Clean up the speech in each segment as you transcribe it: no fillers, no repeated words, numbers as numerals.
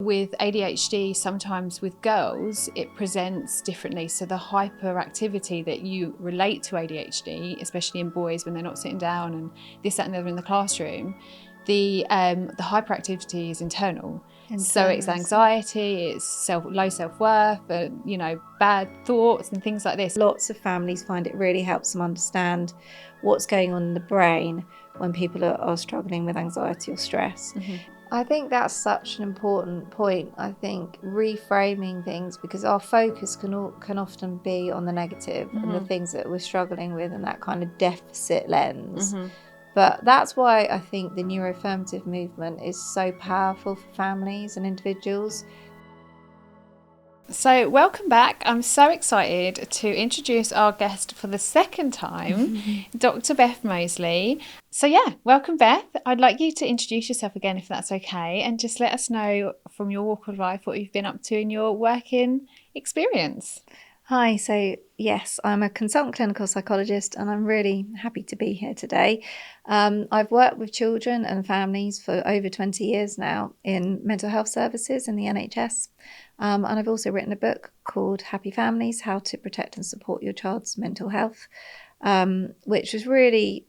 with ADHD, sometimes with girls, it presents differently. So the hyperactivity that you relate to ADHD, especially in boys when they're not sitting down and this, that and the other in the classroom, the hyperactivity is internal. So it's anxiety, it's low self-worth, bad thoughts and things like this. Lots of families find it really helps them understand what's going on in the brain when people are struggling with anxiety or stress. Mm-hmm. I think that's such an important point. I think reframing things, because our focus can often be on the negative and the things that we're struggling with and that kind of deficit lens. But that's why I think the neuroaffirmative movement is so powerful for families and individuals. So welcome back. I'm so excited to introduce our guest for the second time, Dr. Beth Mosley. So welcome Beth. I'd like you to introduce yourself again if that's okay, and just let us know from your walk of life what you've been up to in your working experience. Hi, so yes, I'm a consultant clinical psychologist and I'm really happy to be here today. I've worked with children and families for over 20 years now in mental health services in the NHS. And I've also written a book called Happy Families, How to Protect and Support Your Child's Mental Health, which was really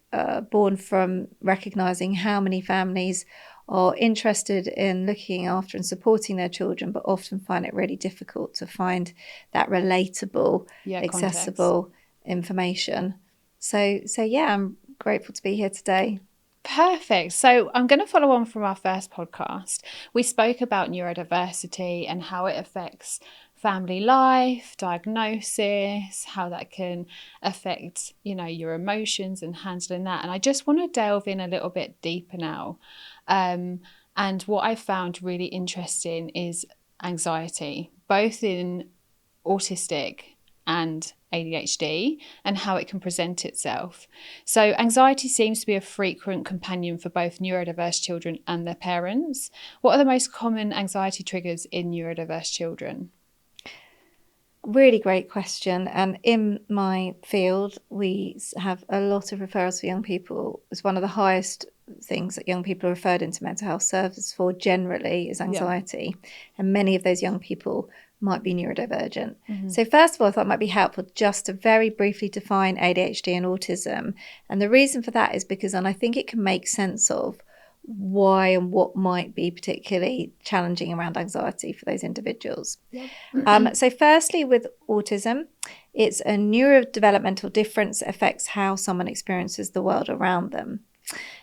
born from recognising how many families are interested in looking after and supporting their children, but often find it really difficult to find that relatable, accessible information. So I'm grateful to be here today. Perfect. So I'm going to follow on from our first podcast. We spoke about neurodiversity and how it affects family life, diagnosis, how that can affect, your emotions and handling that. And I just want to delve in a little bit deeper now. And what I found really interesting is anxiety, both in autistic and ADHD, and how it can present itself. So anxiety seems to be a frequent companion for both neurodiverse children and their parents. What are the most common anxiety triggers in neurodiverse children? Really great question. And in my field, we have a lot of referrals for young people. It's one of the highest things that young people are referred into mental health services for generally is anxiety. Yeah. And many of those young people might be neurodivergent. So first of all, I thought it might be helpful just to very briefly define ADHD and autism. And the reason for that is because, and I think it can make sense of why and what might be particularly challenging around anxiety for those individuals. Yeah. So firstly, with autism, it's a neurodevelopmental difference that affects how someone experiences the world around them.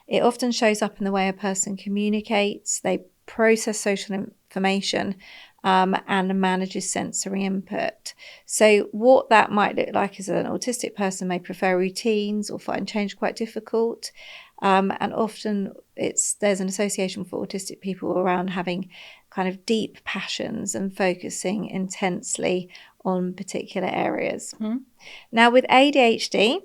It often shows up in the way a person communicates, they process social information, and manages sensory input. So what that might look like is an autistic person may prefer routines or find change quite difficult. And often there's an association for autistic people around having kind of deep passions and focusing intensely on particular areas. Now with ADHD,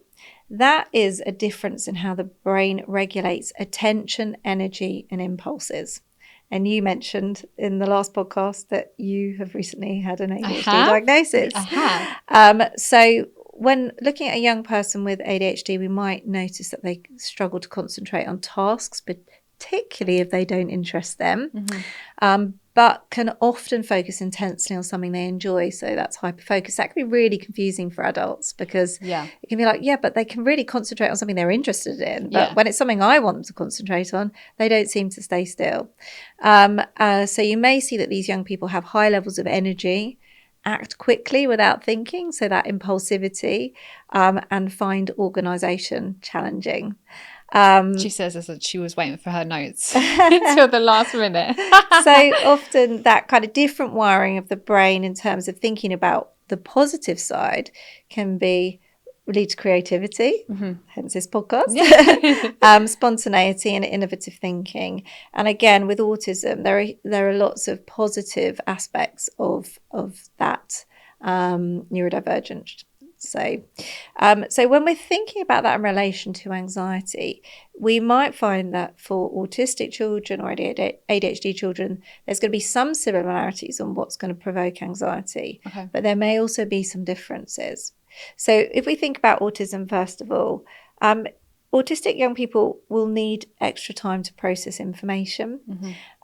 that is a difference in how the brain regulates attention, energy, and impulses. And you mentioned in the last podcast that you have recently had an ADHD diagnosis. I have. So when looking at a young person with ADHD, we might notice that they struggle to concentrate on tasks, particularly if they don't interest them, but can often focus intensely on something they enjoy. So that's hyperfocus. That can be really confusing for adults because it can be like, but they can really concentrate on something they're interested in. But when it's something I want them to concentrate on, they don't seem to stay still. So you may see that these young people have high levels of energy, act quickly without thinking, so that impulsivity, and find organisation challenging. She says as she was waiting for her notes until the last minute. So often that kind of different wiring of the brain in terms of thinking about the positive side can lead to creativity, hence this podcast, spontaneity and innovative thinking. And again, with autism, there are lots of positive aspects of that neurodivergent. So when we're thinking about that in relation to anxiety, we might find that for autistic children or ADHD children, there's going to be some similarities on what's going to provoke anxiety, but there may also be some differences. So if we think about autism, first of all, autistic young people will need extra time to process information.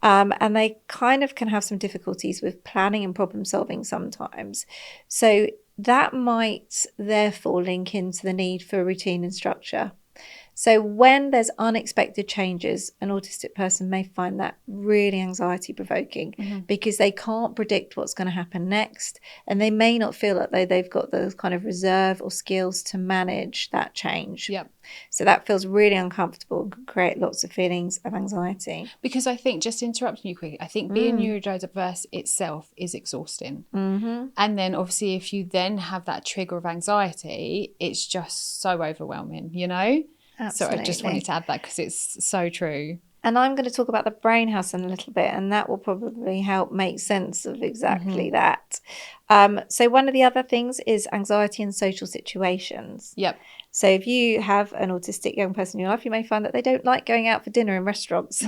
And they kind of can have some difficulties with planning and problem solving sometimes. So that might therefore link into the need for routine and structure. So when there's unexpected changes, an autistic person may find that really anxiety provoking because they can't predict what's going to happen next, and they may not feel like they've got the kind of reserve or skills to manage that change. Yep. So that feels really uncomfortable and can create lots of feelings of anxiety. Because I think, just interrupting you quickly, I think being neurodiverse itself is exhausting. And then obviously if you then have that trigger of anxiety, it's just so overwhelming, you know? Absolutely. So I just wanted to add that because it's so true. And I'm going to talk about the brain house in a little bit, and that will probably help make sense of exactly that. So one of the other things is anxiety in social situations. Yep. So if you have an autistic young person in your life, you may find that they don't like going out for dinner in restaurants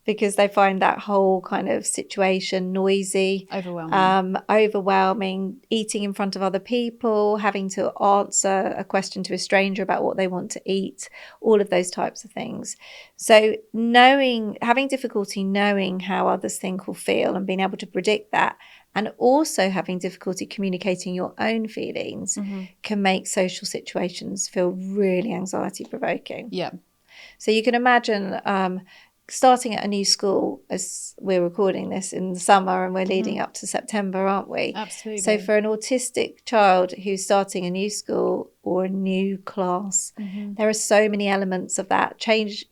because they find that whole kind of situation noisy, overwhelming, eating in front of other people, having to answer a question to a stranger about what they want to eat, all of those types of things. So having difficulty knowing how others think or feel and being able to predict that, and also having difficulty communicating your own feelings can make social situations feel really anxiety provoking. Yeah. So you can imagine starting at a new school, as we're recording this in the summer and we're leading up to September, aren't we? Absolutely. So for an autistic child who's starting a new school or a new class, there are so many elements of that change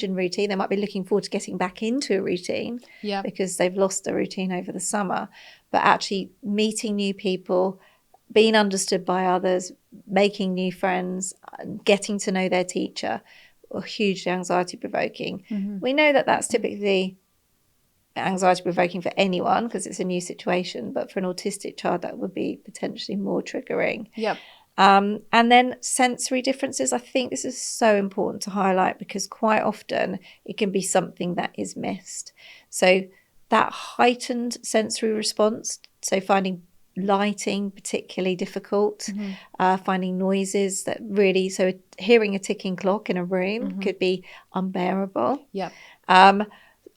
in routine. They might be looking forward to getting back into a routine because they've lost the routine over the summer. But actually meeting new people, being understood by others, making new friends, getting to know their teacher, are hugely anxiety provoking. We know that that's typically anxiety provoking for anyone because it's a new situation, but for an autistic child that would be potentially more triggering. Yep. And then sensory differences. I think this is so important to highlight because quite often it can be something that is missed. So that heightened sensory response, so finding lighting particularly difficult, finding noises that really, so hearing a ticking clock in a room could be unbearable. Yep.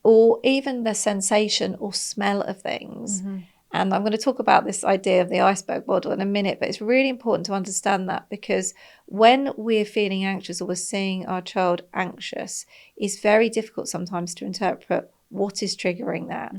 Or even the sensation or smell of things. And I'm going to talk about this idea of the iceberg model in a minute, but it's really important to understand that because when we're feeling anxious or we're seeing our child anxious, it's very difficult sometimes to interpret what is triggering that.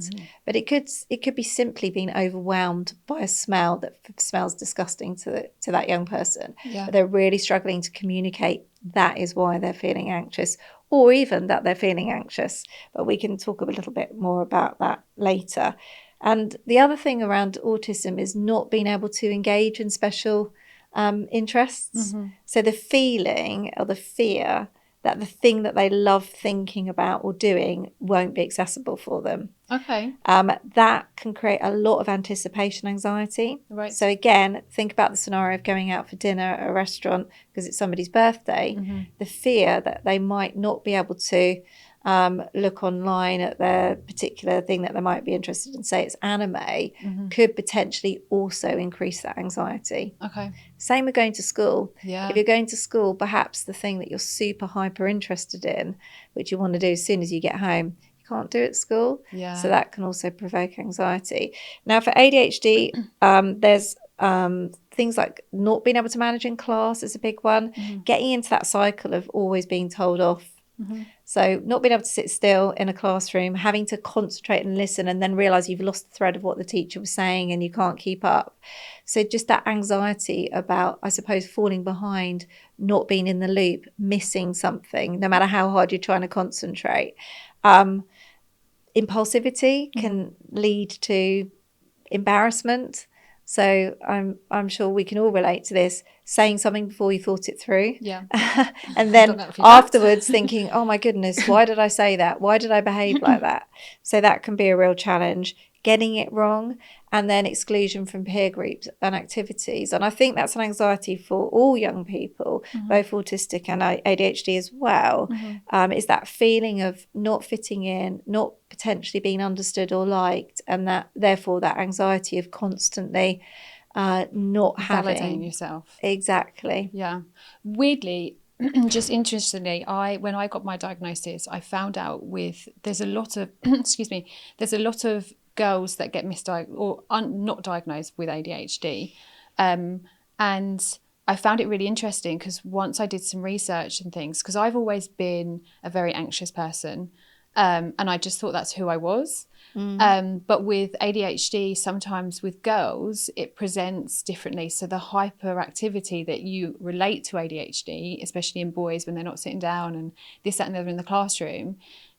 But it could be simply being overwhelmed by a smell that smells disgusting to that young person. Yeah. But they're really struggling to communicate that is why they're feeling anxious, or even that they're feeling anxious. But we can talk a little bit more about that later. And the other thing around autism is not being able to engage in special interests. So the feeling or the fear that the thing that they love thinking about or doing won't be accessible for them. Okay. That can create a lot of anticipation anxiety. Right. So again, think about the scenario of going out for dinner at a restaurant because it's somebody's birthday. The fear that they might not be able to look online at their particular thing that they might be interested in, say it's anime, could potentially also increase that anxiety. Okay. Same with going to school. Yeah. If you're going to school, perhaps the thing that you're super hyper interested in, which you want to do as soon as you get home, you can't do at school. Yeah. So that can also provoke anxiety. Now for ADHD, there's things like not being able to manage in class is a big one. Getting into that cycle of always being told off. So not being able to sit still in a classroom, having to concentrate and listen and then realise you've lost the thread of what the teacher was saying and you can't keep up. So just that anxiety about, I suppose, falling behind, not being in the loop, missing something, no matter how hard you're trying to concentrate. Impulsivity can lead to embarrassment. So I'm sure we can all relate to this, saying something before you thought it through. Yeah. And then afterwards thinking, oh my goodness, why did I say that? Why did I behave like that? So that can be a real challenge. Getting it wrong, and then exclusion from peer groups and activities. And I think that's an anxiety for all young people, both autistic and ADHD as well, is that feeling of not fitting in, not potentially being understood or liked, and that therefore that anxiety of constantly not having... Validating yourself. Exactly. Yeah. Weirdly, just interestingly, when I got my diagnosis, I found out there's a lot of there's a lot of girls that get misdiagnosed or not diagnosed with ADHD, and I found it really interesting because once I did some research and things, because I've always been a very anxious person, and I just thought that's who I was. But with ADHD, sometimes with girls, it presents differently. So the hyperactivity that you relate to ADHD, especially in boys when they're not sitting down and this, that, and the other in the classroom,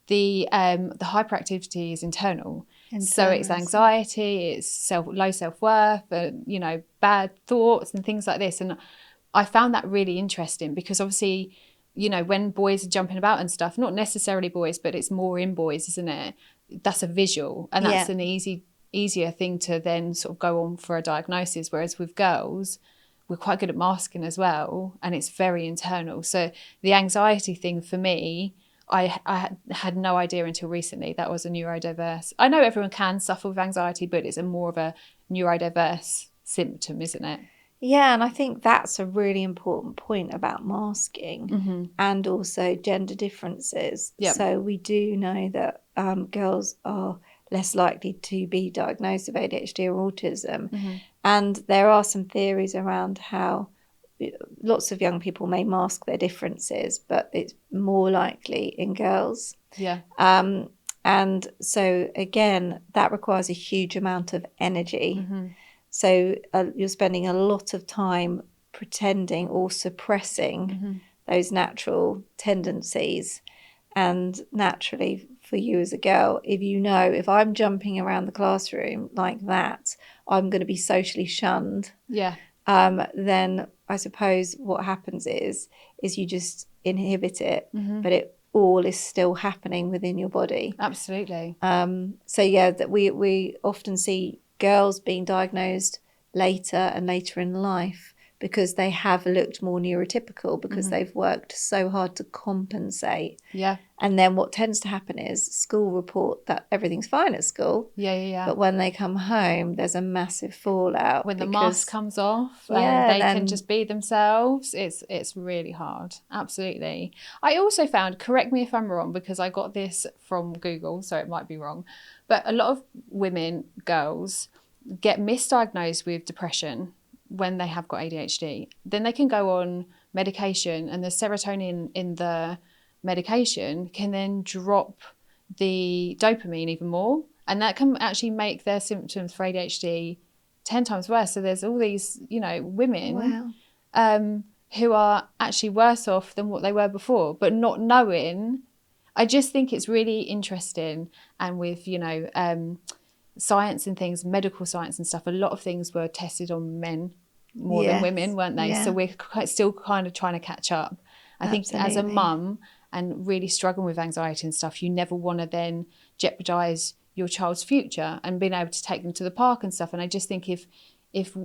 the hyperactivity is internal. So it's anxiety, it's low self-worth, bad thoughts and things like this. And I found that really interesting because obviously, when boys are jumping about and stuff, not necessarily boys, but it's more in boys, isn't it? That's a visual, and that's an easier thing to then sort of go on for a diagnosis. Whereas with girls, we're quite good at masking as well, and it's very internal. So the anxiety thing for me, I had no idea until recently that was a neurodiverse. I know everyone can suffer with anxiety, but it's more of a neurodiverse symptom, isn't it? Yeah, and I think that's a really important point about masking and also gender differences. Yep. So we do know that girls are less likely to be diagnosed with ADHD or autism. And there are some theories around how lots of young people may mask their differences, but it's more likely in girls. Yeah. And so, again, that requires a huge amount of energy. So you're spending a lot of time pretending or suppressing those natural tendencies. And naturally, for you as a girl, if I'm jumping around the classroom like that, I'm going to be socially shunned. Yeah. Then I suppose what happens is you just inhibit it, but it all is still happening within your body. Absolutely. So yeah, that we often see girls being diagnosed later and later in life because they have looked more neurotypical because they've worked so hard to compensate. Yeah. And then what tends to happen is school report that everything's fine at school. Yeah. But when they come home, there's a massive fallout. When the mask comes off and they can just be themselves, it's really hard. Absolutely. I also found, correct me if I'm wrong, because I got this from Google, so it might be wrong, but a lot of girls, get misdiagnosed with depression when they have got ADHD. Then they can go on medication, and the serotonin in the medication can then drop the dopamine even more, and that can actually make their symptoms for ADHD 10 times worse. So there's all these, women who are actually worse off than what they were before, but not knowing. I just think it's really interesting, and with science and things, medical science and stuff, a lot of things were tested on men more than women, weren't they? So we're still kind of trying to catch up. I think as a mum and really struggling with anxiety and stuff, you never want to then jeopardize your child's future and being able to take them to the park and stuff. And I just think if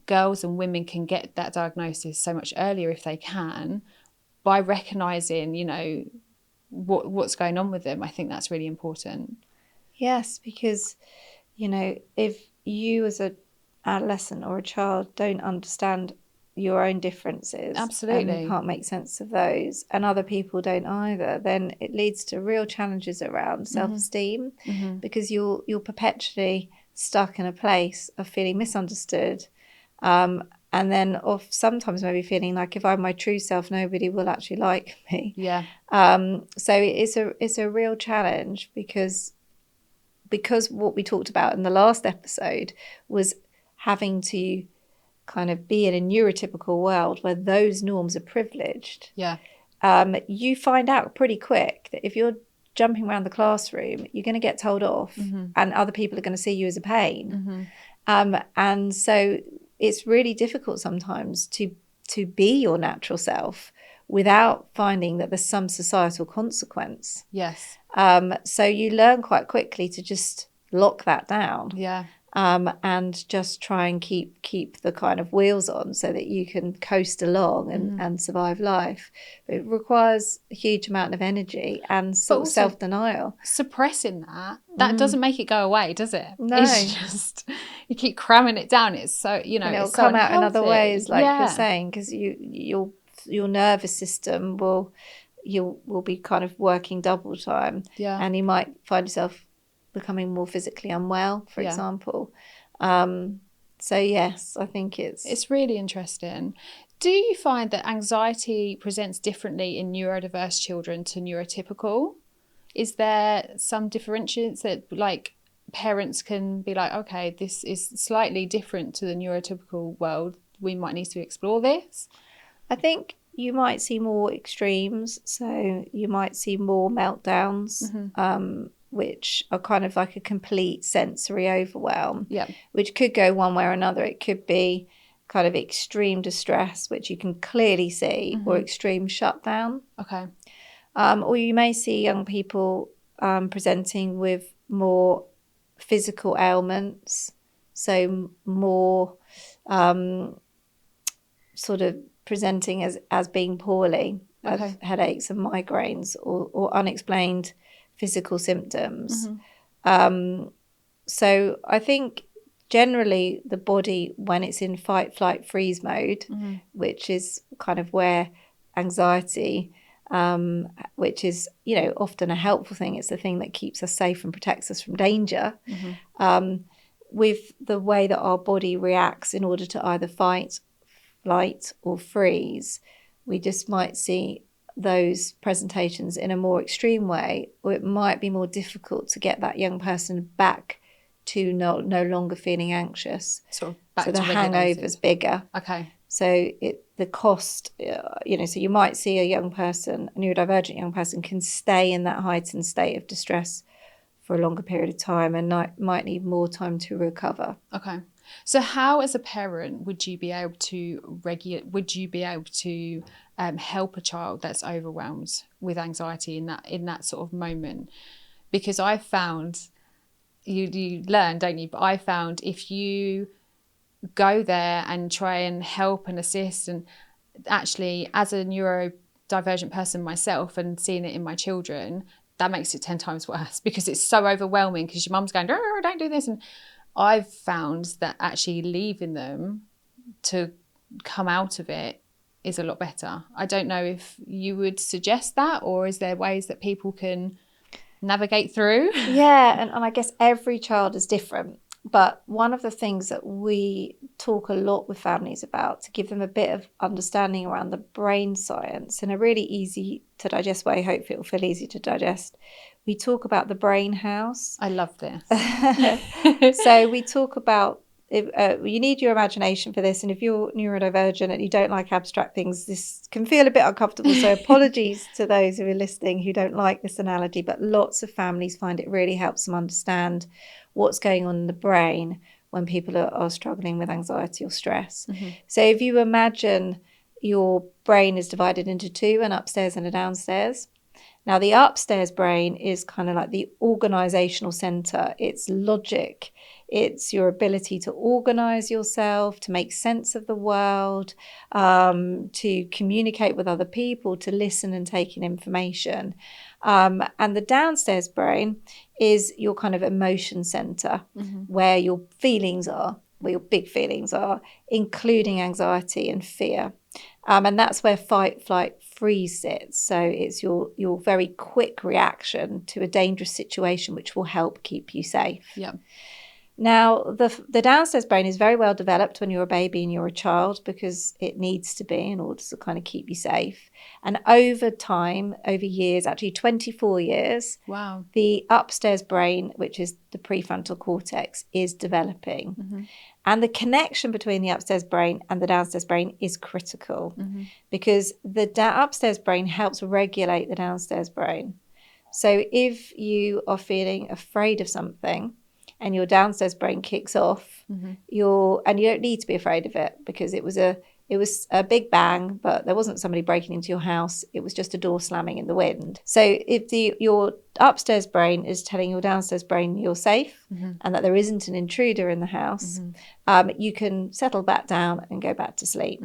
girls and women can get that diagnosis so much earlier, if they can, by recognizing, what's going on with them, I think that's really important. Yes, because if you as an adolescent or a child don't understand your own differences, absolutely, and you can't make sense of those, and other people don't either, then it leads to real challenges around self-esteem, because you're perpetually stuck in a place of feeling misunderstood, and then sometimes maybe feeling like if I'm my true self, nobody will actually like me. Yeah. So it's a real challenge because what we talked about in the last episode was having to kind of be in a neurotypical world where those norms are privileged. Yeah. You find out pretty quick that if you're jumping around the classroom, you're going to get told off, and other people are going to see you as a pain. And so it's really difficult sometimes to be your natural self without finding that there's some societal consequence. Yes. So you learn quite quickly to just lock that down. Yeah. And just try and keep the kind of wheels on so that you can coast along and survive life. But it requires a huge amount of energy and sort of self-denial. Suppressing that doesn't make it go away, does it? No. It's just, you keep cramming it down. It's so, and it'll it's come so out in other unhealthy. ways, like you're saying, because you'll your nervous system will be kind of working double time, and you might find yourself becoming more physically unwell, for example. So yes, I think it's really interesting. Do you find that anxiety presents differently in neurodiverse children to neurotypical? Is there some differentiations that, like, parents can be like, okay, this is slightly different to the neurotypical world, we might need to explore this? I think you might see more extremes. So you might see more meltdowns, which are kind of like a complete sensory overwhelm, which could go one way or another. It could be kind of extreme distress, which you can clearly see, or extreme shutdown. Okay. Or you may see young people presenting with more physical ailments, so more sort of presenting as being poorly, of headaches and migraines, or unexplained physical symptoms. So I think generally the body, when it's in fight, flight, freeze mode, which is kind of where anxiety, which is, often a helpful thing, it's the thing that keeps us safe and protects us from danger, with the way that our body reacts in order to either fight, flight, or freeze, we just might see those presentations in a more extreme way, or it might be more difficult to get that young person back to no longer feeling anxious. So back the hangover's bigger. Okay. So the cost, so you might see a neurodivergent young person can stay in that heightened state of distress for a longer period of time and might need more time to recover. Okay. So how, as a parent, would you be able to help a child that's overwhelmed with anxiety in that sort of moment? Because I found, you learn, don't you? But I found if you go there and try and help and assist, and actually, as a neurodivergent person myself and seeing it in my children, that makes it 10 times worse, because it's so overwhelming, because your mum's going, don't do this. And I've found that actually leaving them to come out of it is a lot better. I don't know if you would suggest that, or is there ways that people can navigate through? Yeah, and I guess every child is different. But one of the things that we talk a lot with families about, to give them a bit of understanding around the brain science in a really easy to digest way, hopefully it'll feel easy to digest, we talk about the brain house. I love this. So we talk about, you need your imagination for this, and if you're neurodivergent and you don't like abstract things, this can feel a bit uncomfortable, so apologies to those who are listening who don't like this analogy, but lots of families find it really helps them understand what's going on in the brain when people are struggling with anxiety or stress. So if you imagine your brain is divided into two, an upstairs and a downstairs. Now, the upstairs brain is kind of like the organizational center. It's logic. It's your ability to organize yourself, to make sense of the world, to communicate with other people, to listen and take in information. And the downstairs brain is your kind of emotion center, where your feelings are, where your big feelings are, including anxiety and fear. And that's where fight, flight, freeze sits. So it's your very quick reaction to a dangerous situation, which will help keep you safe. Yeah. Now, the downstairs brain is very well developed when you're a baby and you're a child, because it needs to be in order to kind of keep you safe. And over time, over years, actually 24 years, wow, the upstairs brain, which is the prefrontal cortex, is developing. And the connection between the upstairs brain and the downstairs brain is critical, because the upstairs brain helps regulate the downstairs brain. So if you are feeling afraid of something and your downstairs brain kicks off, and you don't need to be afraid of it, because it was a big bang, but there wasn't somebody breaking into your house. It was just a door slamming in the wind. So if your upstairs brain is telling your downstairs brain you're safe and that there isn't an intruder in the house, you can settle back down and go back to sleep.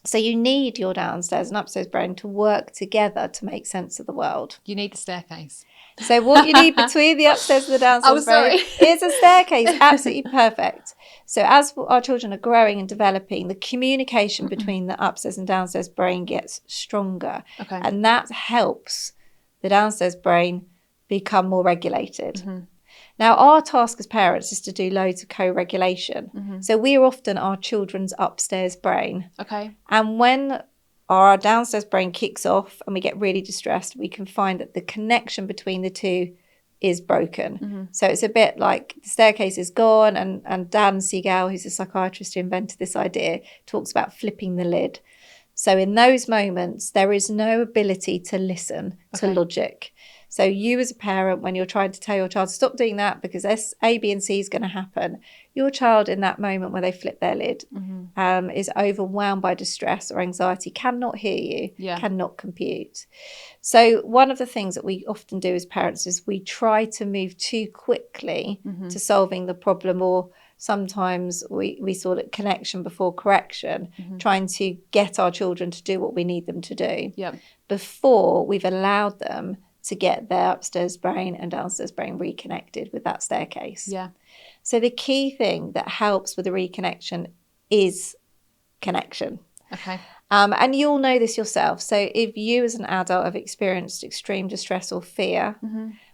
So you need your downstairs and upstairs brain to work together to make sense of the world. You need the staircase. So what you need between the upstairs and the downstairs brain is a staircase. Absolutely perfect. So as our children are growing and developing, the communication between the upstairs and downstairs brain gets stronger. Okay. And that helps the downstairs brain become more regulated. Mm-hmm. Now, our task as parents is to do loads of co-regulation. Mm-hmm. So we're often our children's upstairs brain. Okay. And when our downstairs brain kicks off and we get really distressed, we can find that the connection between the two is broken. Mm-hmm. So it's a bit like the staircase is gone, and Dan Siegel, who's a psychiatrist who invented this idea, talks about flipping the lid. So in those moments, there is no ability to listen to logic. So you as a parent, when you're trying to tell your child, stop doing that because A, B, and C is going to happen, your child in that moment where they flip their lid is overwhelmed by distress or anxiety, cannot hear you, cannot compute. So one of the things that we often do as parents is we try to move too quickly to solving the problem, or sometimes we sort of connection before correction, trying to get our children to do what we need them to do before we've allowed them to get their upstairs brain and downstairs brain reconnected with that staircase. Yeah. So the key thing that helps with the reconnection is connection. Okay. And you'll know this yourself. So if you as an adult have experienced extreme distress or fear,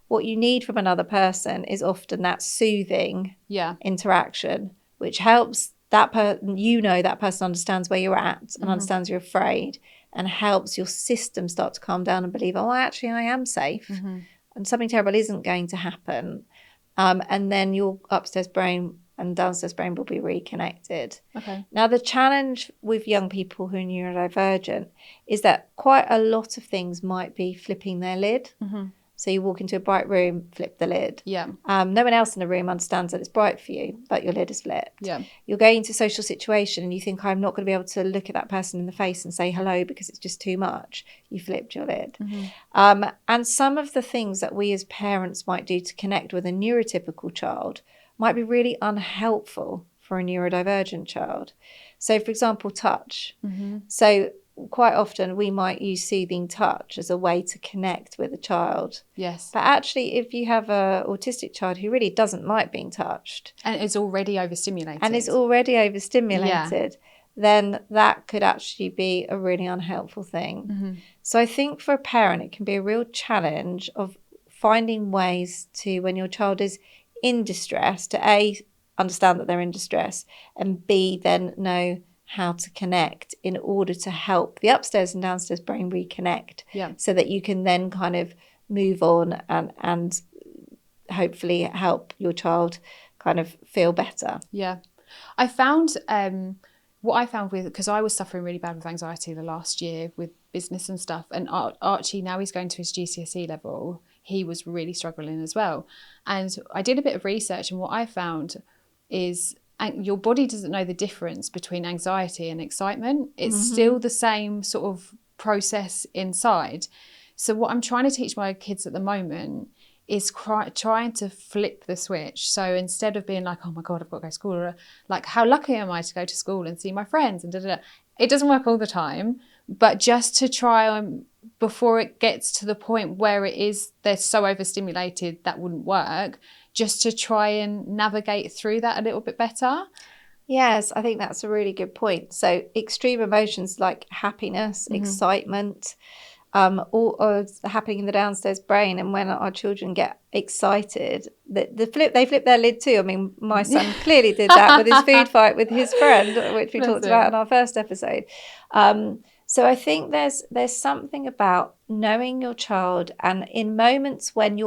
what you need from another person is often that soothing interaction, which helps that person, that person understands where you're at and understands you're afraid, and helps your system start to calm down and believe, actually I am safe and something terrible isn't going to happen. And then your upstairs brain and downstairs brain will be reconnected. Okay. Now, the challenge with young people who are neurodivergent is that quite a lot of things might be flipping their lid. So you walk into a bright room, flip the lid. Yeah. No one else in the room understands that it's bright for you, but your lid is flipped. Yeah. You're going into a social situation and you think, I'm not going to be able to look at that person in the face and say hello because it's just too much. You flipped your lid. And some of the things that we as parents might do to connect with a neurotypical child might be really unhelpful for a neurodivergent child. So, for example, touch. So quite often we might use soothing touch as a way to connect with a child. Yes. But actually, if you have an autistic child who really doesn't like being touched, and is already overstimulated, then that could actually be a really unhelpful thing. So I think for a parent, it can be a real challenge of finding ways to, when your child is in distress, to A, understand that they're in distress, and B, then know how to connect in order to help the upstairs and downstairs brain reconnect, so that you can then kind of move on and hopefully help your child kind of feel better. Yeah. I found what I found with, because I was suffering really bad with anxiety the last year with business and stuff, and Archie, now he's going to his GCSE level, he was really struggling as well. And I did a bit of research, and what I found is your body doesn't know the difference between anxiety and excitement. It's still the same sort of process inside. So what I'm trying to teach my kids at the moment is trying to flip the switch. So instead of being like, oh my God, I've got to go to school, or like, how lucky am I to go to school and see my friends, and it doesn't work all the time, but just to try before it gets to the point where they're so overstimulated that wouldn't work, just to try and navigate through that a little bit better. Yes, I think that's a really good point. So extreme emotions like happiness, excitement, all are happening in the downstairs brain. And when our children get excited, they flip their lid too. I mean, my son clearly did that with his food fight with his friend, which we talked about in our first episode. So I think there's something about knowing your child, and in moments when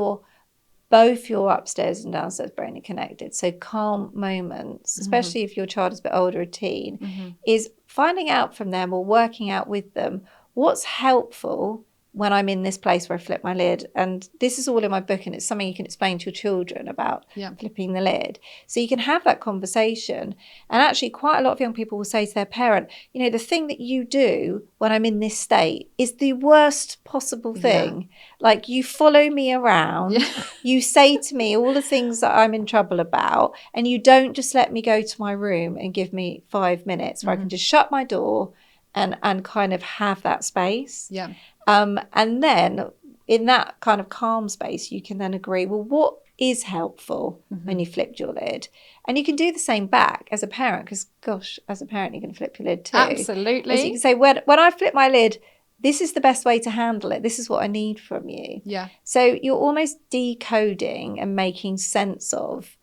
both your upstairs and downstairs brain are connected, so calm moments, especially if your child is a bit older, a teen, is finding out from them or working out with them what's helpful when I'm in this place where I flip my lid. And this is all in my book, and it's something you can explain to your children about flipping the lid. So you can have that conversation. And actually quite a lot of young people will say to their parent, the thing that you do when I'm in this state is the worst possible thing. Like, you follow me around, you say to me all the things that I'm in trouble about, and you don't just let me go to my room and give me 5 minutes where I can just shut my door and kind of have that space. Yeah. And then in that kind of calm space, you can then agree, well, what is helpful when you flipped your lid? And you can do the same back as a parent, because gosh, as a parent, you can flip your lid too. Absolutely. So you can say, when I flip my lid, this is the best way to handle it. This is what I need from you. Yeah. So you're almost decoding and making sense of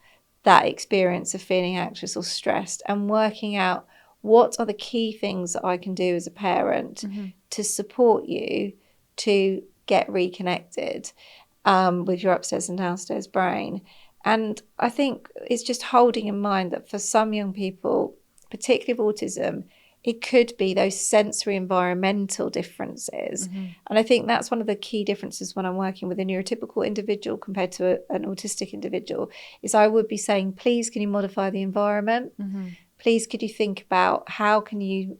that experience of feeling anxious or stressed, and working out what are the key things that I can do as a parent to support you to get reconnected with your upstairs and downstairs brain. And I think it's just holding in mind that for some young people, particularly with autism, it could be those sensory environmental differences. And I think that's one of the key differences when I'm working with a neurotypical individual compared to an autistic individual, is I would be saying, please, can you modify the environment? Please, could you think about how can you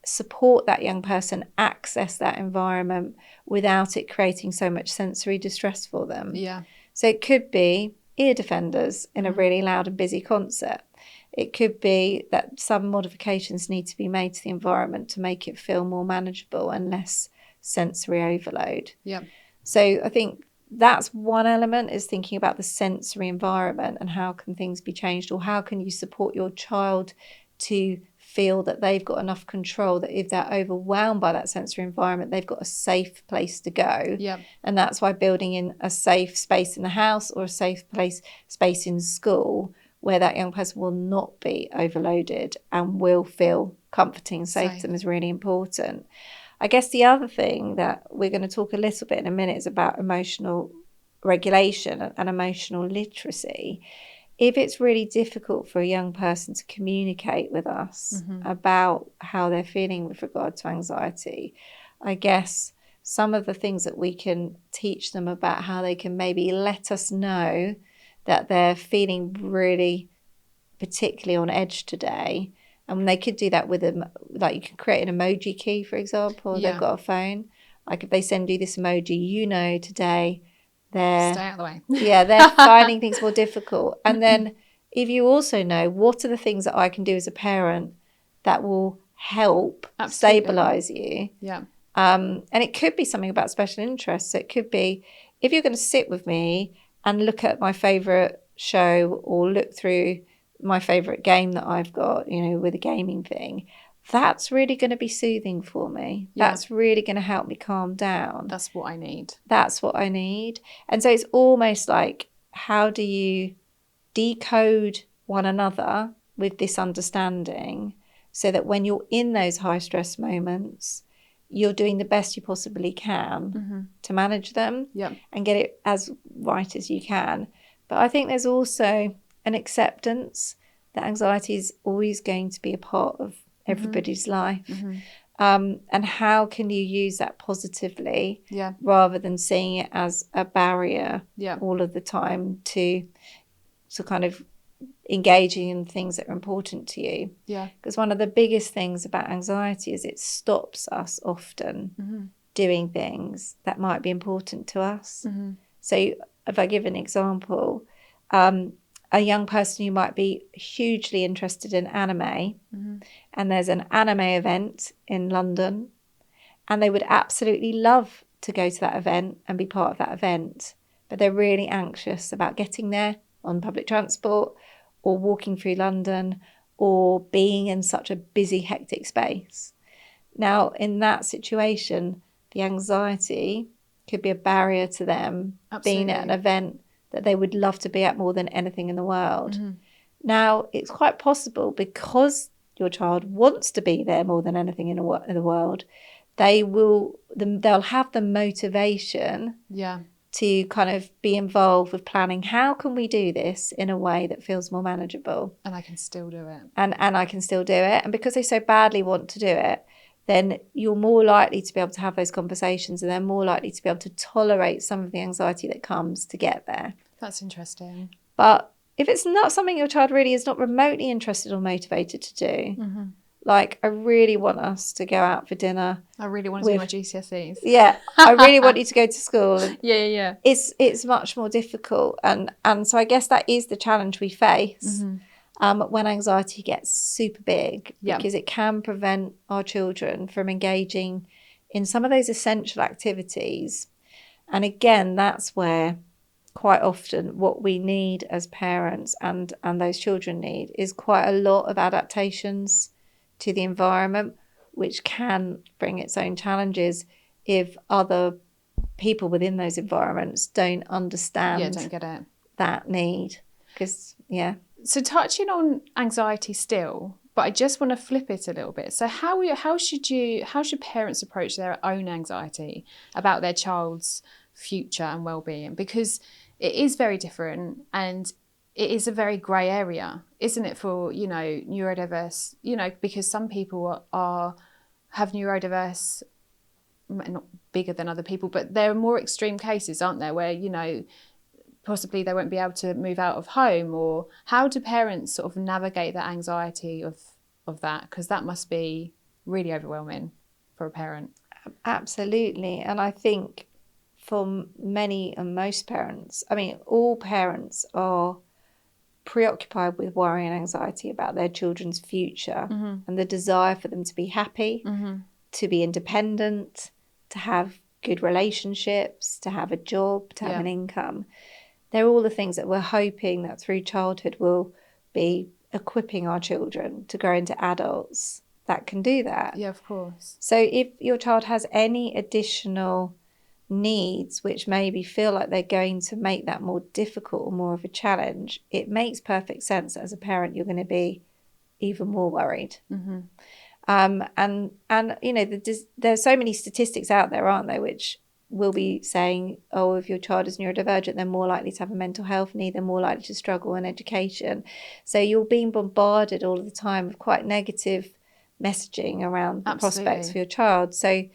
support that young person access that environment without it creating so much sensory distress for them? Yeah. So it could be ear defenders in a really loud and busy concert. It could be that some modifications need to be made to the environment to make it feel more manageable and less sensory overload. Yeah. So I think that's one element, is thinking about the sensory environment and how can things be changed, or how can you support your child to feel that they've got enough control, that if they're overwhelmed by that sensory environment, they've got a safe place to go. Yeah. And that's why building in a safe space in the house or a safe space in school where that young person will not be overloaded and will feel comforting and safe to them is really important. I guess the other thing that we're going to talk a little bit in a minute is about emotional regulation and emotional literacy. If it's really difficult for a young person to communicate with us about how they're feeling with regard to anxiety, I guess some of the things that we can teach them about how they can maybe let us know that they're feeling really particularly on edge today. And they could do that with them, like you can create an emoji key, for example. They've got a phone. Like if they send you this emoji, today they're... Stay out of the way. they're finding things more difficult. And then if you also know what are the things that I can do as a parent that will help stabilize you. Yeah. And it could be something about special interests. So it could be, if you're going to sit with me and look at my favorite show or look through my favorite game that I've got, with a gaming thing, that's really going to be soothing for me. Yeah. That's really going to help me calm down. That's what I need. That's what I need. And so it's almost like, how do you decode one another with this understanding so that when you're in those high stress moments, you're doing the best you possibly can to manage them and get it as right as you can. But I think there's also an acceptance that anxiety is always going to be a part of everybody's life. And how can you use that positively rather than seeing it as a barrier all of the time to kind of engaging in things that are important to you. Because one of the biggest things about anxiety is it stops us often doing things that might be important to us. So if I give an example, a young person who might be hugely interested in anime, and there's an anime event in London, and they would absolutely love to go to that event and be part of that event, but they're really anxious about getting there on public transport or walking through London or being in such a busy, hectic space. Now, in that situation, the anxiety could be a barrier to them being at an event that they would love to be at more than anything in the world. Now, it's quite possible, because your child wants to be there more than anything in the world, they'll have the motivation to kind of be involved with planning, how can we do this in a way that feels more manageable? And I can still do it. And I can still do it. And because they so badly want to do it, then you're more likely to be able to have those conversations, and they're more likely to be able to tolerate some of the anxiety that comes to get there. That's interesting. But if it's not something your child really is not remotely interested or motivated to do, like, I really want us to go out for dinner. I really want to do my GCSEs. Yeah, I really want you to go to school. Yeah. It's much more difficult. And so I guess that is the challenge we face when anxiety gets super big, because it can prevent our children from engaging in some of those essential activities. And again, that's where quite often what we need as parents and those children need is quite a lot of adaptations to the environment, which can bring its own challenges if other people within those environments don't understand don't get it. that need. Because, So touching on anxiety still, but I just want to flip it a little bit. So how should parents approach their own anxiety about their child's future and well-being? Because it is very different, and it is a very grey area, isn't it, for, neurodiverse, because some people have neurodiverse, not bigger than other people, but there are more extreme cases, aren't there, where, possibly they won't be able to move out of home. Or how do parents sort of navigate the anxiety of that? Because that must be really overwhelming for a parent. Absolutely. And I think for many and most parents, all parents are preoccupied with worry and anxiety about their children's future, and the desire for them to be happy, to be independent, to have good relationships, to have a job, to have an income. They're all the things that we're hoping that through childhood will be equipping our children to grow into adults that can do that. Yeah, of course. So if your child has any additional needs which maybe feel like they're going to make that more difficult or more of a challenge, it makes perfect sense that as a parent you're going to be even more worried. And there's so many statistics out there, aren't there, which will be saying, oh, if your child is neurodivergent, they're more likely to have a mental health need, they're more likely to struggle in education. So you're being bombarded all of the time with quite negative messaging around the prospects for your child. So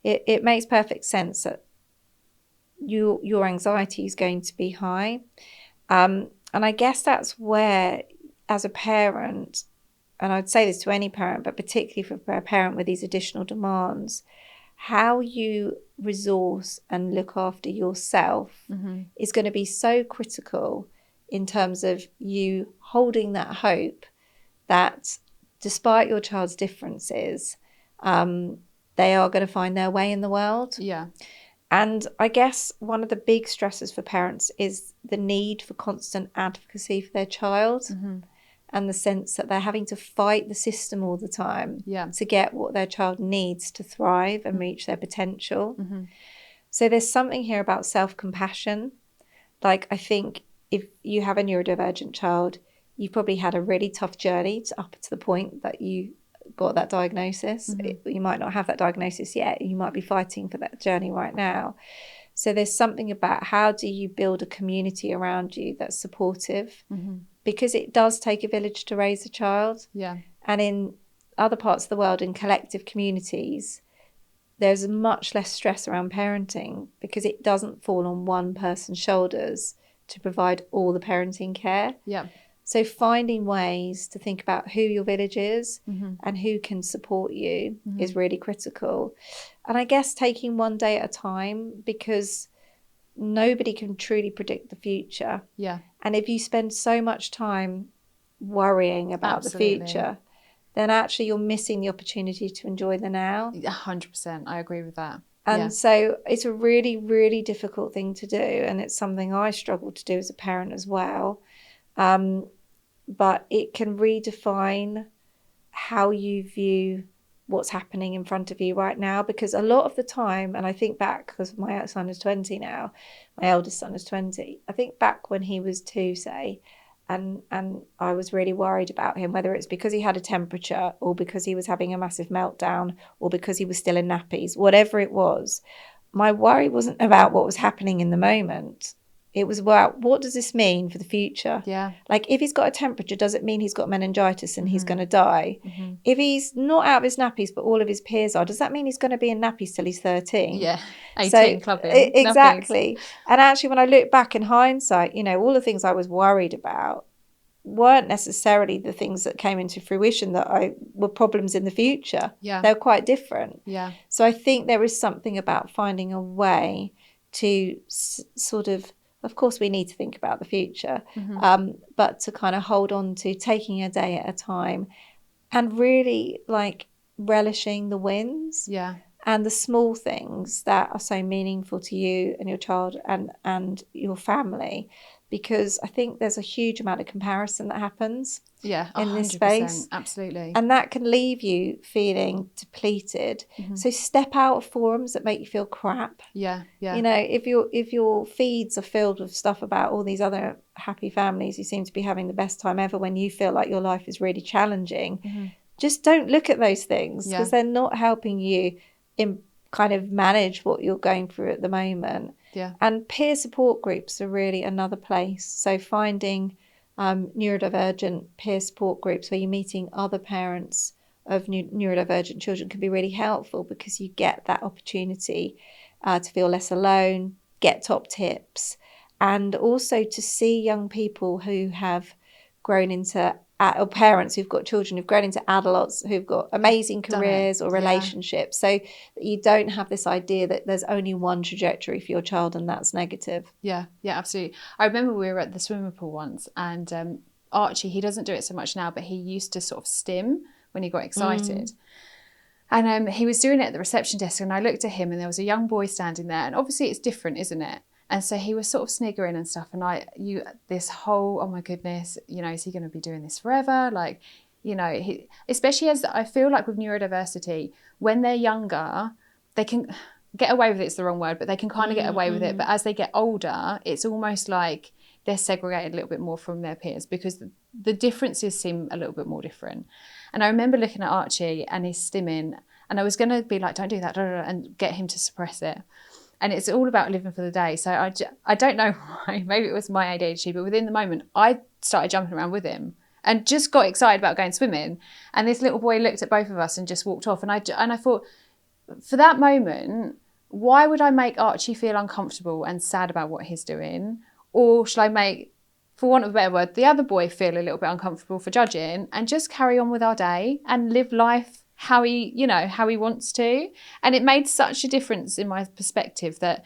it makes perfect sense that your anxiety is going to be high. And I guess that's where, as a parent, and I'd say this to any parent, but particularly for a parent with these additional demands, how you resource and look after yourself is going to be so critical in terms of you holding that hope that despite your child's differences, they are going to find their way in the world. Yeah. And I guess one of the big stresses for parents is the need for constant advocacy for their child. And the sense that they're having to fight the system all the time to get what their child needs to thrive and reach their potential. So there's something here about self-compassion. Like, I think if you have a neurodivergent child, you've probably had a really tough journey up to the point that you got that diagnosis. You might not have that diagnosis yet. You might be fighting for that journey right now. So there's something about how do you build a community around you that's supportive, because it does take a village to raise a child. Yeah. And in other parts of the world, in collective communities, there's much less stress around parenting because it doesn't fall on one person's shoulders to provide all the parenting care. Yeah. So finding ways to think about who your village is and who can support you is really critical. And I guess taking one day at a time, because nobody can truly predict the future. Yeah. And if you spend so much time worrying about the future, then actually you're missing the opportunity to enjoy the now. 100%. I agree with that. And so it's a really, really difficult thing to do. And it's something I struggle to do as a parent as well. But it can redefine how you view what's happening in front of you right now, because a lot of the time, and I think back, because my son is 20 now, my eldest son is 20, I think back when he was 2, say, and I was really worried about him, whether it's because he had a temperature or because he was having a massive meltdown or because he was still in nappies, whatever it was. My worry wasn't about what was happening in the moment. It was about, what does this mean for the future? Yeah. Like, if he's got a temperature, does it mean he's got meningitis and he's going to die? If he's not out of his nappies, but all of his peers are, does that mean he's going to be in nappies till he's 13? Yeah. 18 clubbing. Exactly. Nappies. And actually, when I look back in hindsight, all the things I was worried about weren't necessarily the things that came into fruition that were problems in the future. Yeah. They were quite different. Yeah. So I think there is something about finding a way to sort of course, we need to think about the future, but to kind of hold on to taking a day at a time and really like relishing the wins. Yeah. and the small things that are so meaningful to you and your child and your family, because I think there's a huge amount of comparison that happens in this space. Absolutely. And that can leave you feeling depleted. So step out of forums that make you feel crap. Yeah. You know, if your feeds are filled with stuff about all these other happy families who seem to be having the best time ever when you feel like your life is really challenging, just don't look at those things, because they're not helping you in kind of manage what you're going through at the moment. Yeah. And peer support groups are really another place. So finding neurodivergent peer support groups where you're meeting other parents of neurodivergent children can be really helpful, because you get that opportunity to feel less alone, get top tips, and also to see young people who have grown into, or parents who've got children who've grown into adults who've got amazing careers or relationships, so that you don't have this idea that there's only one trajectory for your child and that's negative. Yeah, absolutely. I remember we were at the swimming pool once, and Archie, he doesn't do it so much now, but he used to sort of stim when he got excited. And he was doing it at the reception desk, and I looked at him and there was a young boy standing there, and obviously it's different, isn't it? And so he was sort of sniggering and stuff, and this whole, oh my goodness, you know, is he going to be doing this forever? Like, you know, especially as I feel like with neurodiversity, when they're younger, they can get away with it's the wrong word, but they can kind of get away with it. But as they get older, it's almost like they're segregated a little bit more from their peers, because the differences seem a little bit more different. And I remember looking at Archie and he's stimming, and I was going to be like, don't do that, and get him to suppress it. And it's all about living for the day. So I don't know why, maybe it was my ADHD, but within the moment, I started jumping around with him and just got excited about going swimming. And this little boy looked at both of us and just walked off. And I thought, for that moment, why would I make Archie feel uncomfortable and sad about what he's doing? Or should I make, for want of a better word, the other boy feel a little bit uncomfortable for judging, and just carry on with our day and live life how he wants to? And it made such a difference in my perspective that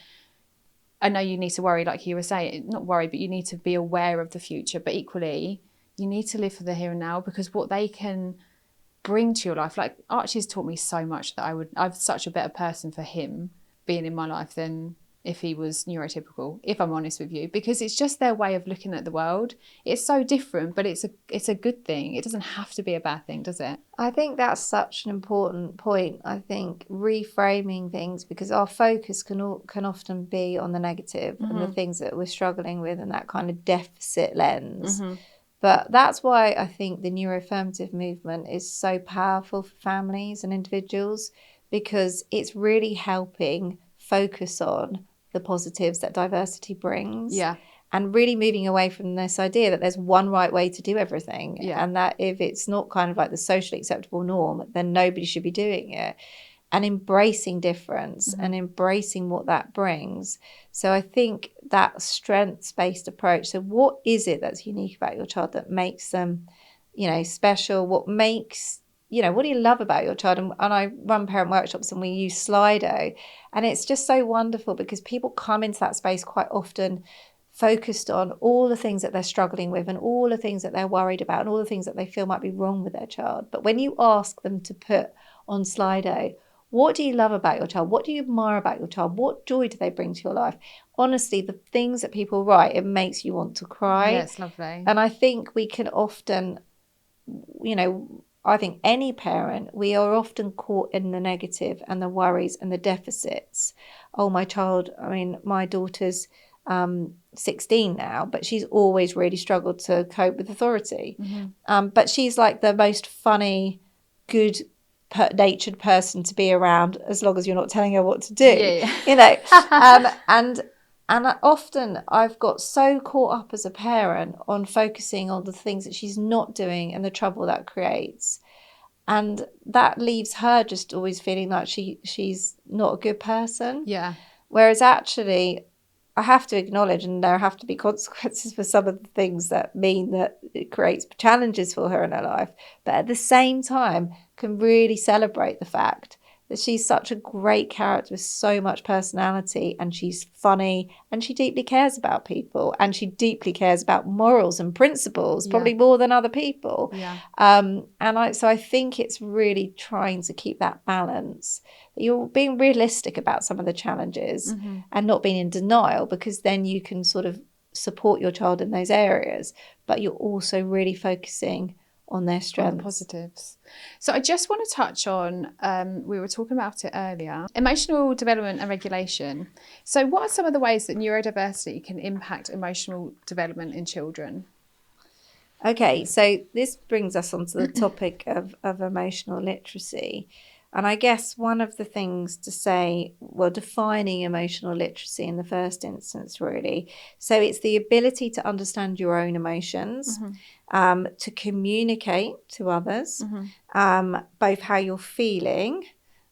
I know you need to worry, like you were saying, not worry, but you need to be aware of the future, but equally you need to live for the here and now, because what they can bring to your life, like Archie's taught me so much that I'm such a better person for him being in my life than if he was neurotypical, if I'm honest with you, because it's just their way of looking at the world. It's so different, but it's a good thing. It doesn't have to be a bad thing, does it? I think that's such an important point. I think reframing things, because our focus can often be on the negative and the things that we're struggling with, and that kind of deficit lens. But that's why I think the neuroaffirmative movement is so powerful for families and individuals, because it's really helping focus on the positives that diversity brings. Yeah. And really moving away from this idea that there's one right way to do everything. Yeah. And that if it's not kind of like the socially acceptable norm, then nobody should be doing it. And embracing difference and embracing what that brings. So I think that strengths-based approach. So what is it that's unique about your child that makes them, you know, special? What makes, you know, what do you love about your child? And I run parent workshops and we use Slido. And it's just so wonderful, because people come into that space quite often focused on all the things that they're struggling with and all the things that they're worried about and all the things that they feel might be wrong with their child. But when you ask them to put on Slido, what do you love about your child? What do you admire about your child? What joy do they bring to your life? Honestly, the things that people write, it makes you want to cry. Yeah, it's lovely. And I think we can often, you know, I think any parent, we are often caught in the negative and the worries and the deficits. Oh, my child, I mean, my daughter's 16 now, but she's always really struggled to cope with authority. But she's like the most funny, good natured person to be around, as long as you're not telling her what to do. You know. And often I've got so caught up as a parent on focusing on the things that she's not doing and the trouble that creates, and that leaves her just always feeling like she's not a good person. Whereas actually, I have to acknowledge, and there have to be consequences for some of the things that mean that it creates challenges for her in her life. But at the same time, can really celebrate the fact that she's such a great character with so much personality, and she's funny, and she deeply cares about people, and she deeply cares about morals and principles, probably more than other people. So I think it's really trying to keep that balance, but you're being realistic about some of the challenges and not being in denial, because then you can sort of support your child in those areas, but you're also really focusing on their strengths. On the positives. So I just want to touch on, we were talking about it earlier, emotional development and regulation. So what are some of the ways that neurodiversity can impact emotional development in children? Okay, so this brings us onto the topic of emotional literacy. And I guess one of the things to say, well, defining emotional literacy in the first instance, really. So it's the ability to understand your own emotions, to communicate to others, both how you're feeling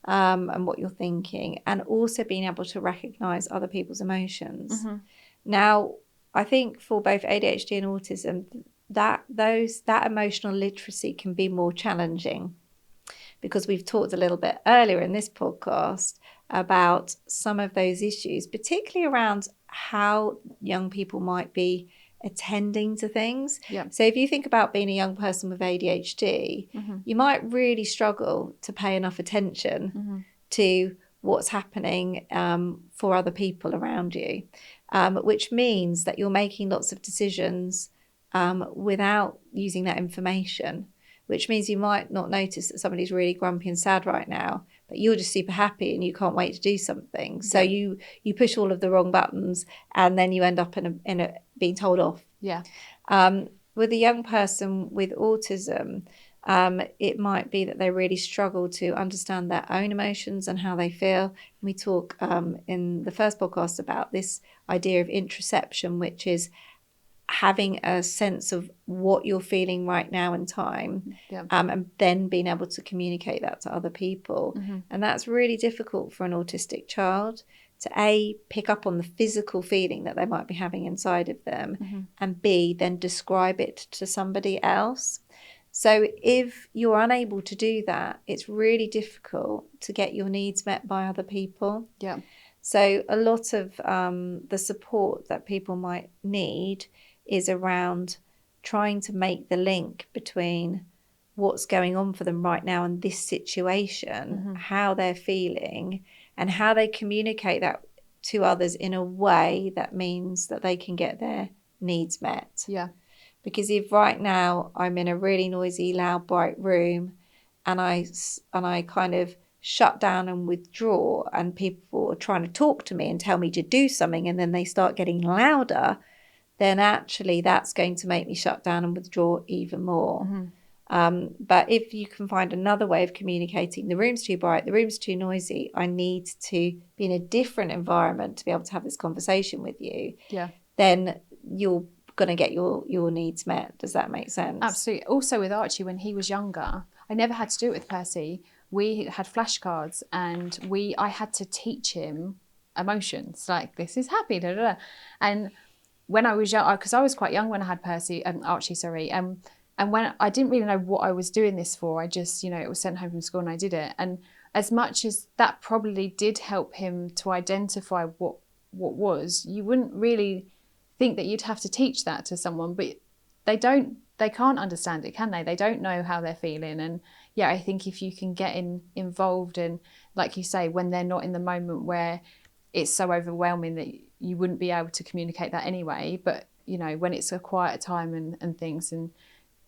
and what you're thinking, and also being able to recognise other people's emotions. Now, I think for both ADHD and autism, that emotional literacy can be more challenging, because we've talked a little bit earlier in this podcast about some of those issues, particularly around how young people might be attending to things. So if you think about being a young person with ADHD, you might really struggle to pay enough attention to what's happening for other people around you, which means that you're making lots of decisions without using that information, which means you might not notice that somebody's really grumpy and sad right now, but you're just super happy and you can't wait to do something. So you push all of the wrong buttons, and then you end up in a being told off. With a young person with autism, it might be that they really struggle to understand their own emotions and how they feel. We talk in the first podcast about this idea of interoception, which is having a sense of what you're feeling right now in time, and then being able to communicate that to other people. And that's really difficult for an autistic child to pick up on the physical feeling that they might be having inside of them, and B, then describe it to somebody else. So if you're unable to do that, it's really difficult to get your needs met by other people. So a lot of the support that people might need is around trying to make the link between what's going on for them right now in this situation, how they're feeling, and how they communicate that to others in a way that means that they can get their needs met. Because if right now I'm in a really noisy, loud, bright room and I kind of shut down and withdraw, and people are trying to talk to me and tell me to do something, and then they start getting louder, then actually that's going to make me shut down and withdraw even more. But if you can find another way of communicating, the room's too bright, the room's too noisy, I need to be in a different environment to be able to have this conversation with you, then you're going to get your needs met. Does that make sense? Absolutely. Also with Archie, when he was younger, I never had to do it with Percy. We had flashcards, and I had to teach him emotions, like this is happy, da, da, da. And when I was young, because I was quite young when I had Archie, and when I didn't really know what I was doing this for, I just, it was sent home from school and I did it. And as much as that probably did help him to identify what was, you wouldn't really think that you'd have to teach that to someone, but they can't understand it, can they? They don't know how they're feeling. And I think if you can get involved, and like you say, when they're not in the moment where it's so overwhelming that you wouldn't be able to communicate that anyway, but when it's a quieter time and things, and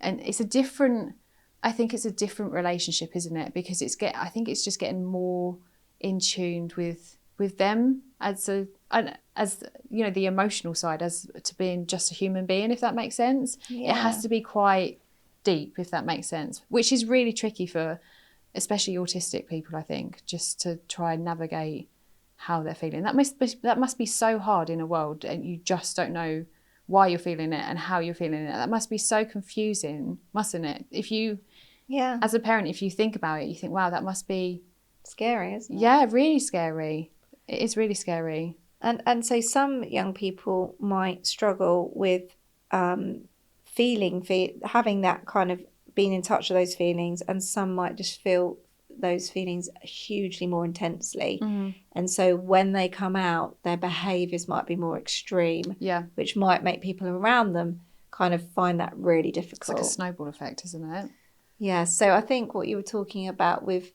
it's a different relationship, isn't it? Because I think it's just getting more in tuned with them as the emotional side, as to being just a human being, if that makes sense. It has to be quite deep, if that makes sense, which is really tricky for especially autistic people, I think, just to try and navigate how they're feeling. That must be so hard in a world, and you just don't know why you're feeling it and how you're feeling it. That must be so confusing, mustn't it? If you, as a parent, if you think about it, you think, wow, that must be scary, isn't it? Yeah, really scary. It is really scary. And so some young people might struggle with having that kind of being in touch with those feelings, and some might just feel those feelings hugely more intensely. And so when they come out, their behaviours might be more extreme, which might make people around them kind of find that really difficult. It's like a snowball effect, isn't it? Yeah, so I think what you were talking about with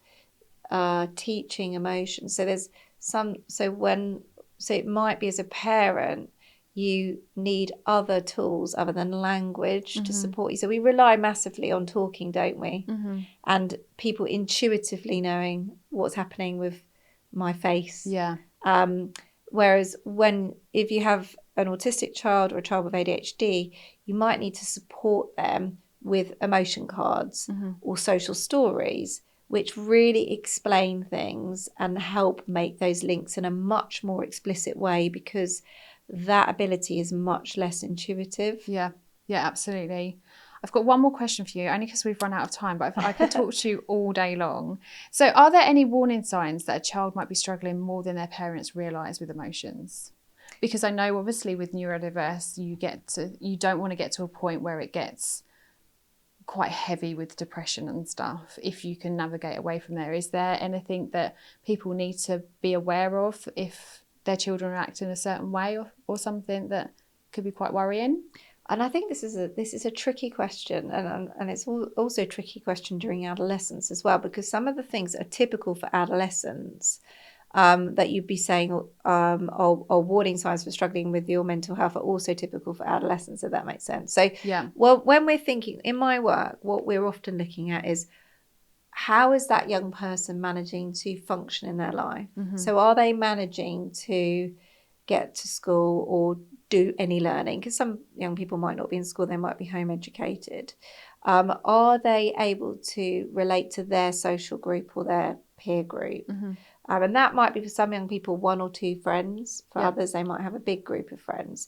teaching emotions. So there's so it might be as a parent, you need other tools other than language to support you. So we rely massively on talking, don't we? And people intuitively knowing what's happening with my face. Yeah. Whereas if you have an autistic child or a child with ADHD, you might need to support them with emotion cards or social stories, which really explain things and help make those links in a much more explicit way, because that ability is much less intuitive. Yeah, absolutely. I've got one more question for you, only because we've run out of time, but I could talk to you all day long. So are there any warning signs that a child might be struggling more than their parents realise with emotions? Because I know obviously with neurodiverse, you don't want to get to a point where it gets quite heavy with depression and stuff, if you can navigate away from there. Is there anything that people need to be aware of if their children are acting a certain way, or something that could be quite worrying? And I think this is a tricky question, and it's also a tricky question during adolescence as well, because some of the things that are typical for adolescents that you'd be saying are warning signs for struggling with your mental health are also typical for adolescents, if that makes sense. So well, when we're thinking in my work, what we're often looking at is, how is that young person managing to function in their life? So are they managing to get to school or do any learning? Because some young people might not be in school, they might be home educated. Are they able to relate to their social group or their peer group? And that might be for some young people 1 or 2 friends. For others, they might have a big group of friends.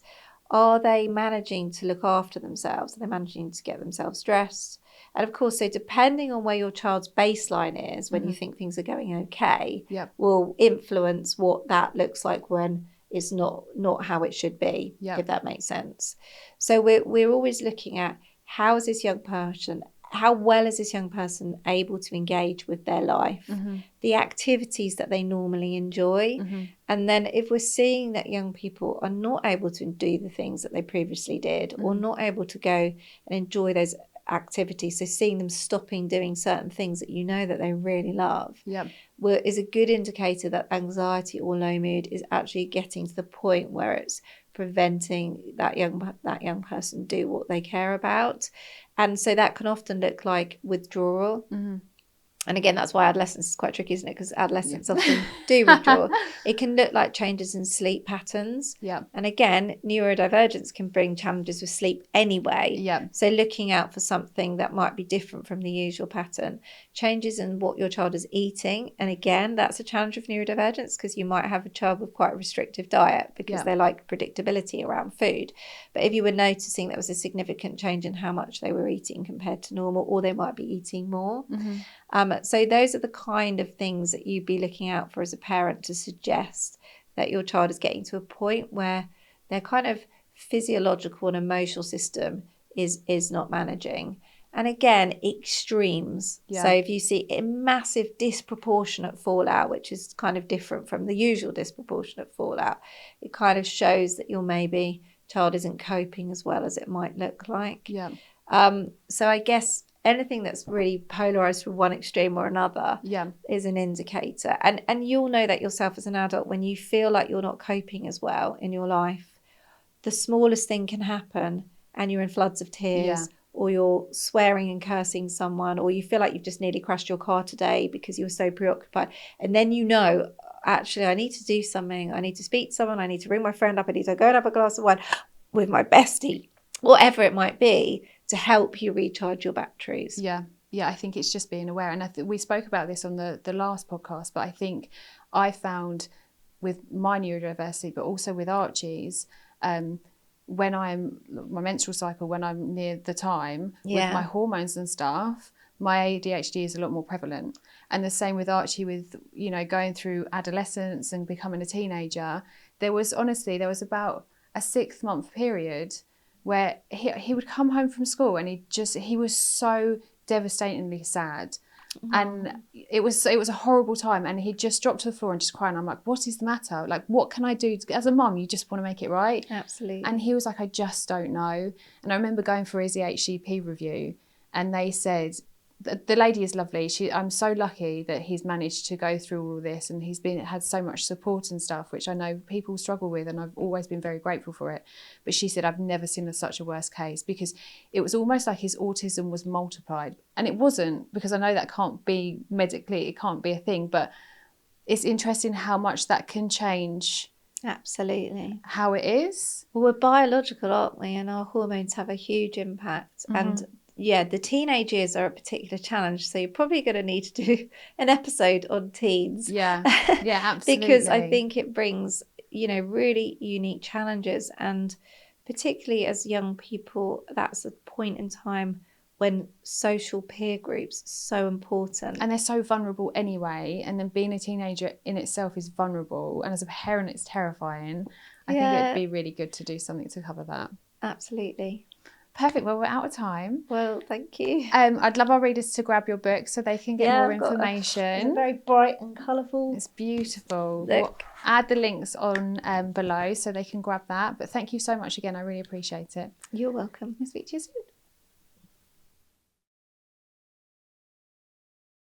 Are they managing to look after themselves? Are they managing to get themselves dressed? And of course, so depending on where your child's baseline is, when you think things are going okay, will influence what that looks like when it's not how it should be, if that makes sense. So we're always looking at, how is this young person, how well is this young person able to engage with their life, the activities that they normally enjoy. And then if we're seeing that young people are not able to do the things that they previously did, or not able to go and enjoy those activities, so seeing them stopping doing certain things that you know that they really love, is a good indicator that anxiety or low mood is actually getting to the point where it's preventing that young person do what they care about. And so that can often look like withdrawal. And again, that's why adolescence is quite tricky, isn't it? Because adolescents often do withdraw. It can look like changes in sleep patterns. And again, neurodivergence can bring challenges with sleep anyway. So looking out for something that might be different from the usual pattern. Changes in what your child is eating. And again, that's a challenge of neurodivergence, because you might have a child with quite a restrictive diet because they like predictability around food. But if you were noticing there was a significant change in how much they were eating compared to normal, or they might be eating more. So those are the kind of things that you'd be looking out for as a parent, to suggest that your child is getting to a point where their kind of physiological and emotional system is not managing. And again, extremes. So if you see a massive disproportionate fallout, which is kind of different from the usual disproportionate fallout, it kind of shows that your maybe child isn't coping as well as it might look like. So I guess anything that's really polarized from one extreme or another is an indicator. And you'll know that yourself as an adult, when you feel like you're not coping as well in your life, the smallest thing can happen and you're in floods of tears, or you're swearing and cursing someone, or you feel like you've just nearly crashed your car today because you were so preoccupied. And then you know, actually, I need to do something. I need to speak to someone. I need to ring my friend up. I need to go and have a glass of wine with my bestie, whatever it might be, to help you recharge your batteries. I think it's just being aware. And we spoke about this on the last podcast, but I think I found with my neurodiversity, but also with Archie's, when my menstrual cycle, when I'm near the time with my hormones and stuff, my ADHD is a lot more prevalent. And the same with Archie, with, going through adolescence and becoming a teenager. There was about a 6-month period where he would come home from school and he was so devastatingly sad. And it was a horrible time, and he just dropped to the floor and just crying. I'm like, what is the matter? Like, what can I do? As a mum, you just want to make it right. Absolutely. And he was like, I just don't know. And I remember going for his EHCP review, and they said the lady is lovely. I'm so lucky that he's managed to go through all this, and he's had so much support and stuff, which I know people struggle with, and I've always been very grateful for it. But she said, I've never seen such a worst case, because it was almost like his autism was multiplied. And it wasn't, because I know that can't be medically, it can't be a thing, but it's interesting how much that can change. Absolutely. How it is. Well, we're biological, aren't we? And our hormones have a huge impact. And yeah, the teenage years are a particular challenge. So you're probably going to need to do an episode on teens. Yeah, absolutely. Because I think it brings, really unique challenges. And particularly as young people, that's a point in time when social peer groups are so important. And they're so vulnerable anyway. And then being a teenager in itself is vulnerable. And as a parent, it's terrifying. I think it'd be really good to do something to cover that. Absolutely. Perfect. Well, we're out of time. Well, thank you. I'd love our readers to grab your book so they can get more information. It's very bright and colourful. It's beautiful. Look. We'll add the links on below so they can grab that. But thank you so much again. I really appreciate it. You're welcome. I'll speak to you soon.